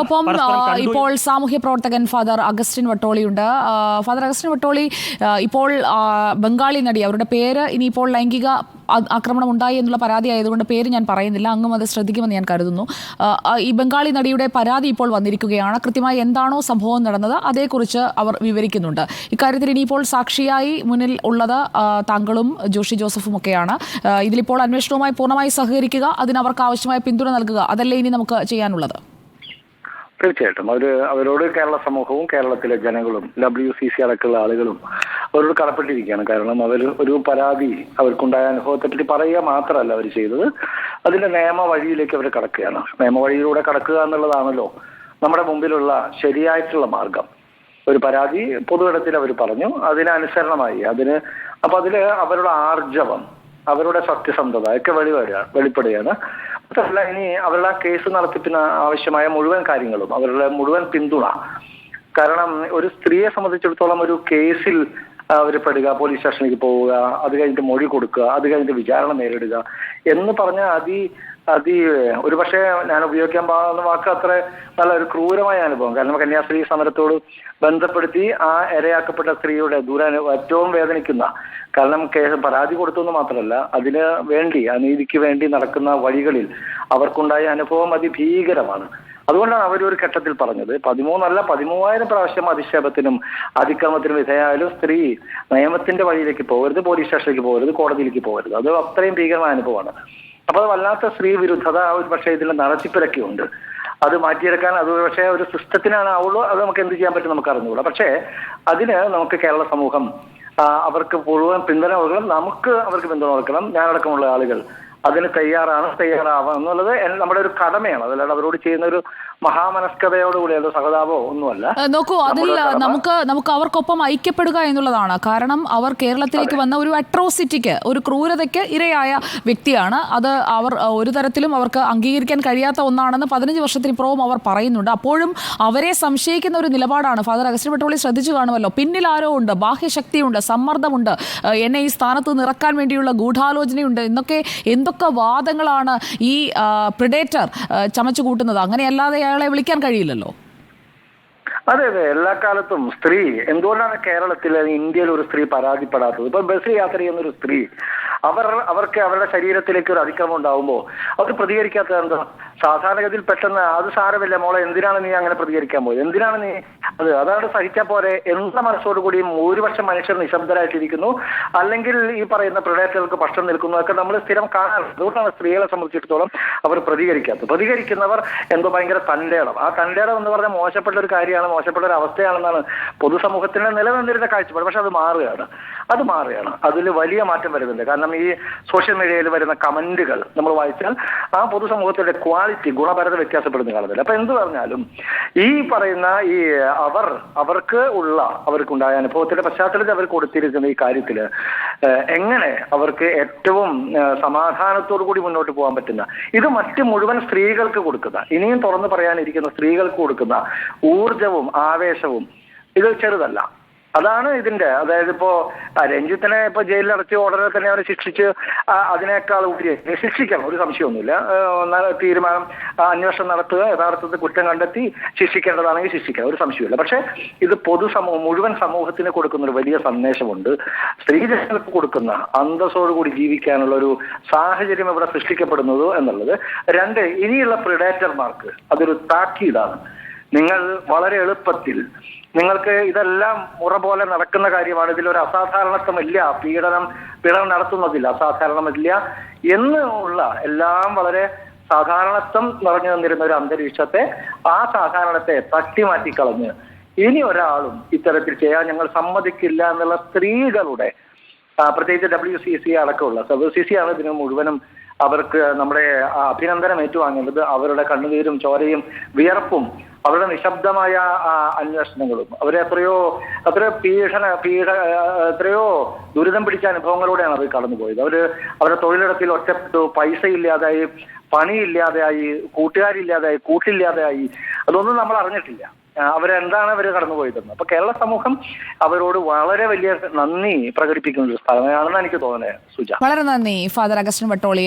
ഒപ്പം ഇപ്പോൾ സാമൂഹ്യ പ്രവർത്തകൻ ഫാദർ അഗസ്റ്റിൻ വട്ടോളിയുണ്ട്. ഫാദർ അഗസ്റ്റിൻ വട്ടോളി, ഇപ്പോൾ ബംഗാളി നടി, അവരുടെ പേര് ഇനിയിപ്പോൾ ലൈംഗിക ആക്രമണം ഉണ്ടായി എന്നുള്ള പരാതി ആയതുകൊണ്ട് പേര് ഞാൻ പറയുന്നില്ല, അങ്ങും അത് ശ്രദ്ധിക്കുമെന്ന് ഞാൻ കരുതുന്നു. ഈ ബംഗാളി നടിയുടെ പരാതി ഇപ്പോൾ വന്നിരിക്കുകയാണ്. കൃത്യമായി എന്താണോ സംഭവം നടന്നത് അതേക്കുറിച്ച് അവർ വിവരിക്കുന്നുണ്ട്. ഇക്കാര്യത്തിൽ ഇനിയിപ്പോൾ സാക്ഷിയായി മുന്നിൽ ഉള്ളത് താങ്കളും ജോഷി ജോസഫും ഒക്കെയാണ്. ഇതിലിപ്പോൾ അന്വേഷണവുമായി പൂർണ്ണമായി സഹകരിക്കുക, അതിനവർക്ക് ആവശ്യമായ പിന്തുണ നൽകുക, അതല്ലേ ഇനി നമുക്ക് ചെയ്യാനുള്ളത്? തീർച്ചയായിട്ടും അവരോട് കേരള സമൂഹവും കേരളത്തിലെ ജനങ്ങളും WCC അടക്കമുള്ള ആളുകളും അവരോട് കടപ്പെട്ടിരിക്കുകയാണ്. കാരണം അവർ ഒരു പരാതി അവർക്കുണ്ടായ അനുഭവത്തെ പറ്റി പറയുക മാത്രമല്ല അവർ ചെയ്തത്, അതിന്റെ നിയമ വഴിയിലേക്ക് അവർ കടക്കുകയാണ്. നിയമവഴിയിലൂടെ കടക്കുക എന്നുള്ളതാണല്ലോ നമ്മുടെ മുമ്പിലുള്ള ശരിയായിട്ടുള്ള മാർഗം. ഒരു പരാതി പൊതുയിടത്തിൽ അവർ പറഞ്ഞു, അതിനനുസരണമായി അപ്പൊ അതില് അവരുടെ ആർജവം, അവരുടെ സത്യസന്ധത ഒക്കെ വെളിപ്പെടുകയാണ്. അതല്ല, ഇനി അവരുടെ കേസ് നടത്തിപ്പിന് ആവശ്യമായ മുഴുവൻ കാര്യങ്ങളും, അവരുടെ മുഴുവൻ പിന്തുണ. കാരണം ഒരു സ്ത്രീയെ സംബന്ധിച്ചിടത്തോളം ഒരു കേസിൽ അവർ പെടുക, പോലീസ് സ്റ്റേഷനിലേക്ക് പോവുക, അത് കഴിഞ്ഞിട്ട് മൊഴി കൊടുക്കുക, അത് കഴിഞ്ഞിട്ട് വിചാരണ നേരിടുക എന്ന് പറഞ്ഞാൽ ഒരു പക്ഷേ ഞാൻ ഉപയോഗിക്കാൻ പാടുന്ന വാക്ക് അത്ര നല്ല ഒരു ക്രൂരമായ അനുഭവം. കാരണം കന്യാസ്ത്രീ സമരത്തോട് ബന്ധപ്പെടുത്തി ആ ഇരയാക്കപ്പെട്ട സ്ത്രീയുടെ ഏറ്റവും വേദനിക്കുന്ന, കാരണം പരാതി കൊടുത്തു മാത്രമല്ല, അതിന് വേണ്ടി, ആ നീതിക്ക് വേണ്ടി നടക്കുന്ന വഴികളിൽ അവർക്കുണ്ടായ അനുഭവം അതിഭീകരമാണ്. അതുകൊണ്ടാണ് അവരൊരു ഘട്ടത്തിൽ പറഞ്ഞത് 13,000 പ്രാവശ്യം അധിക്ഷേപത്തിനും അതിക്രമത്തിനും വിധേയായാലും സ്ത്രീ നിയമത്തിന്റെ വഴിയിലേക്ക് പോകരുത്, പോലീസ് സ്റ്റേഷനിലേക്ക് പോകരുത്, കോടതിയിലേക്ക് പോകരുത്. അത് അത്രയും ഭീകരമായ അനുഭവമാണ്. അപ്പൊ അത് വല്ലാത്ത സ്ത്രീ വിരുദ്ധത ഒരു പക്ഷേ ഇതിന്റെ നടത്തിപ്പിലൊക്കെ ഉണ്ട്. അത് മാറ്റിയെടുക്കാൻ അത് പക്ഷേ ഒരു സിസ്റ്റത്തിനാണ് ആവുള്ളൂ. അത് നമുക്ക് എന്ത് ചെയ്യാൻ പറ്റും നമുക്ക് അറിഞ്ഞുകൂടാ. പക്ഷേ അതിന് നമുക്ക് കേരള സമൂഹം അവർക്ക് മുഴുവൻ പിന്തുണ കൊടുക്കണം, നമുക്ക് അവർക്ക് പിന്തുണ കൊടുക്കണം. ഞാനടക്കമുള്ള ആളുകൾ അതിന് തയ്യാറാവാം എന്നുള്ളത് നമ്മുടെ ഒരു കടമയാണ്. അതല്ലാതെ അവരോട് ചെയ്യുന്ന ഒരു മഹാമനസ്കതയോടുകൂടി സഹതാപോ ഒന്നുമല്ല. നോക്കൂ, അതിൽ നമുക്ക് അവർക്കൊപ്പം ഐക്യപ്പെടുക എന്നുള്ളതാണ്. കാരണം അവർ കേരളത്തിലേക്ക് വന്ന ഒരു അട്രോസിറ്റിക്ക്, ഒരു ക്രൂരതയ്ക്ക് ഇരയായ വ്യക്തിയാണ്. അത് അവർ ഒരു തരത്തിലും അവർക്ക് അംഗീകരിക്കാൻ കഴിയാത്ത ഒന്നാണെന്ന് 15 വർഷത്തിനിപ്പുറവും അവർ പറയുന്നുണ്ട്. അപ്പോഴും അവരെ സംശയിക്കുന്ന ഒരു നിലപാടാണ്. ഫാദർ അഗസ്റ്റിൻ വട്ടോളി ശ്രദ്ധിച്ചു കാണുമല്ലോ, പിന്നിൽ ആരോ ഉണ്ട്, ബാഹ്യശക്തിയുണ്ട്, സമ്മർദ്ദമുണ്ട്, എന്നെ ഈ സ്ഥാനത്ത് നിറക്കാൻ വേണ്ടിയുള്ള ഗൂഢാലോചനയുണ്ട് എന്നൊക്കെ എന്തൊക്കെ വാദങ്ങളാണ് ഈ പ്രിഡേറ്റർ ചമച്ചു കൂട്ടുന്നത്. അങ്ങനെയല്ലാതെ അയാളെ വിളിക്കാൻ കഴിയില്ലല്ലോ. അതെ, എല്ലാ കാലത്തും സ്ത്രീ, എന്തുകൊണ്ടാണ് കേരളത്തിൽ, ഇന്ത്യയിൽ ഒരു സ്ത്രീ പരാതിപ്പെടാത്തത്? ഇപ്പൊ ബസ് യാത്ര ചെയ്യുന്ന ഒരു സ്ത്രീ അവർക്ക് അവരുടെ ശരീരത്തിലേക്ക് ഒരു അതിക്രമം ഉണ്ടാവുമ്പോൾ അവർ പ്രതികരിക്കാത്തത് എന്താ? സാധാരണഗതിയിൽ പെട്ടെന്ന് അത് സാരമില്ല മോളെ, എന്തിനാണ് നീ അങ്ങനെ പ്രതികരിക്കാൻ പോയത്, എന്തിനാണ് നീ അതാണ് സഹിച്ചാൽ പോരെ എന്ന മനസ്സോടുകൂടിയും ഭൂരിപക്ഷം മനുഷ്യർ നിശബ്ദരായിട്ടിരിക്കുന്നു. അല്ലെങ്കിൽ ഈ പറയുന്ന പ്രളയത്തിലേക്ക് പക്ഷം നിൽക്കുന്നതൊക്കെ നമ്മൾ സ്ഥിരം കാണാറുണ്ട്. അതുകൊണ്ടാണ് സ്ത്രീകളെ സംബന്ധിച്ചിടത്തോളം അവർ പ്രതികരിക്കുന്നവർ എന്തോ ഭയങ്കര തന്റേടം. ആ തന്റേടം എന്ന് പറഞ്ഞാൽ മോശപ്പെട്ട ഒരു കാര്യമാണ്, മോശപ്പെട്ട ഒരു അവസ്ഥയാണെന്നാണ് പൊതുസമൂഹത്തിന് നിലനിന്നിരുന്ന കാഴ്ചപ്പാട്. പക്ഷെ അത് മാറുകയാണ്. അതിൽ വലിയ മാറ്റം വരുന്നുണ്ട്. കാരണം ഈ സോഷ്യൽ മീഡിയയിൽ വരുന്ന കമന്റുകൾ നമ്മൾ വായിച്ചാൽ ആ പൊതുസമൂഹത്തിന്റെ ക്വാളിറ്റി, ഗുണപരത വ്യത്യാസപ്പെടുന്ന കാണുന്നില്ല. അപ്പൊ എന്ത് പറഞ്ഞാലും ഈ പറയുന്ന അവർക്കുണ്ടായ അനുഭവത്തിന്റെ പശ്ചാത്തലത്തിൽ അവർ കൊടുത്തിരിക്കുന്ന ഈ കാര്യത്തില് എങ്ങനെ അവർക്ക് ഏറ്റവും സമാധാനത്തോടു കൂടി മുന്നോട്ട് പോകാൻ പറ്റുന്ന, ഇത് മറ്റ് മുഴുവൻ സ്ത്രീകൾക്ക് കൊടുക്കുന്ന, ഇനിയും തുറന്നു പറയാനിരിക്കുന്ന സ്ത്രീകൾക്ക് കൊടുക്കുന്ന ഊർജവും ആവേശവും ഇത് ചെറുതല്ല. അതാണ് ഇതിന്റെ, അതായത് ഇപ്പോ രഞ്ജിത്തിനെ ഇപ്പൊ ജയിലിൽ അടച്ച് ഉടനെ തന്നെ അവരെ ശിക്ഷിച്ച് അതിനേക്കാൾ ഉപരി ശിക്ഷിക്കണം, ഒരു സംശയമൊന്നുമില്ല. തീരുമാനം, അന്വേഷണം നടത്തുക, യഥാർത്ഥത്തിൽ കുറ്റം കണ്ടെത്തി ശിക്ഷിക്കേണ്ടതാണെങ്കിൽ ശിക്ഷിക്കണം, ഒരു സംശയമില്ല. പക്ഷെ ഇത് മുഴുവൻ സമൂഹത്തിന് കൊടുക്കുന്ന ഒരു വലിയ സന്ദേശമുണ്ട്. സ്ത്രീജനങ്ങൾക്ക് കൊടുക്കുന്ന അന്തസ്സോടുകൂടി ജീവിക്കാനുള്ള ഒരു സാഹചര്യം ഇവിടെ സൃഷ്ടിക്കപ്പെടുന്നത് എന്നുള്ളത്. 2, ഇനിയുള്ള പ്രിഡേറ്റർമാർക്ക് അതൊരു താക്കീതാണ്. നിങ്ങൾ വളരെ എളുപ്പത്തിൽ, നിങ്ങൾക്ക് ഇതെല്ലാം മുറ പോലെ നടക്കുന്ന കാര്യമാണ്, ഇതിലൊരു അസാധാരണത്വമില്ല, പീഡനം നടത്തുന്നതില്ല അസാധാരണമില്ല എന്നുള്ള എല്ലാം വളരെ സാധാരണത്വം നിറഞ്ഞു നിന്നിരുന്ന ഒരു അന്തരീക്ഷത്തെ, ആ സാധാരണത്തെ തട്ടിമാറ്റിക്കളഞ്ഞ് ഇനി ഒരാളും ഇത്തരത്തിൽ ചെയ്യാൻ ഞങ്ങൾ സമ്മതിക്കില്ല എന്നുള്ള സ്ത്രീകളുടെ, പ്രത്യേകിച്ച് WCC അടക്കമുള്ള, WCC ആണ് ഇതിന് മുഴുവനും അവർക്ക് നമ്മുടെ അഭിനന്ദനം ഏറ്റുവാങ്ങേണ്ടത്. അവരുടെ കണ്ണുനീരും ചോരയും വിയർപ്പും അവരുടെ നിശബ്ദമായ അന്വേഷണങ്ങളും അവരെ എത്രയോ ദുരിതം പിടിച്ച അനുഭവങ്ങളിലൂടെയാണ് അവർ കടന്നുപോയത്. അവരുടെ തൊഴിലിടത്തിൽ ഒറ്റപ്പെട്ടു, പൈസ ഇല്ലാതായി, പണിയില്ലാതെയായി, കൂട്ടുകാരില്ലാതെയായി, കൂട്ടില്ലാതെയായി. അതൊന്നും നമ്മൾ അറിഞ്ഞിട്ടില്ല. അവരെന്താണ് അവർ കടന്നുപോയതെന്ന്. അപ്പൊ കേരള സമൂഹം അവരോട് വളരെ വലിയ നന്ദി പ്രകടിപ്പിക്കുന്ന ഒരു സ്ഥലമാണെന്ന് എനിക്ക് തോന്നുന്നത്. സുജ, വളരെ നന്ദി ഫാദർ അഗസ്റ്റിൻ വട്ടോളി.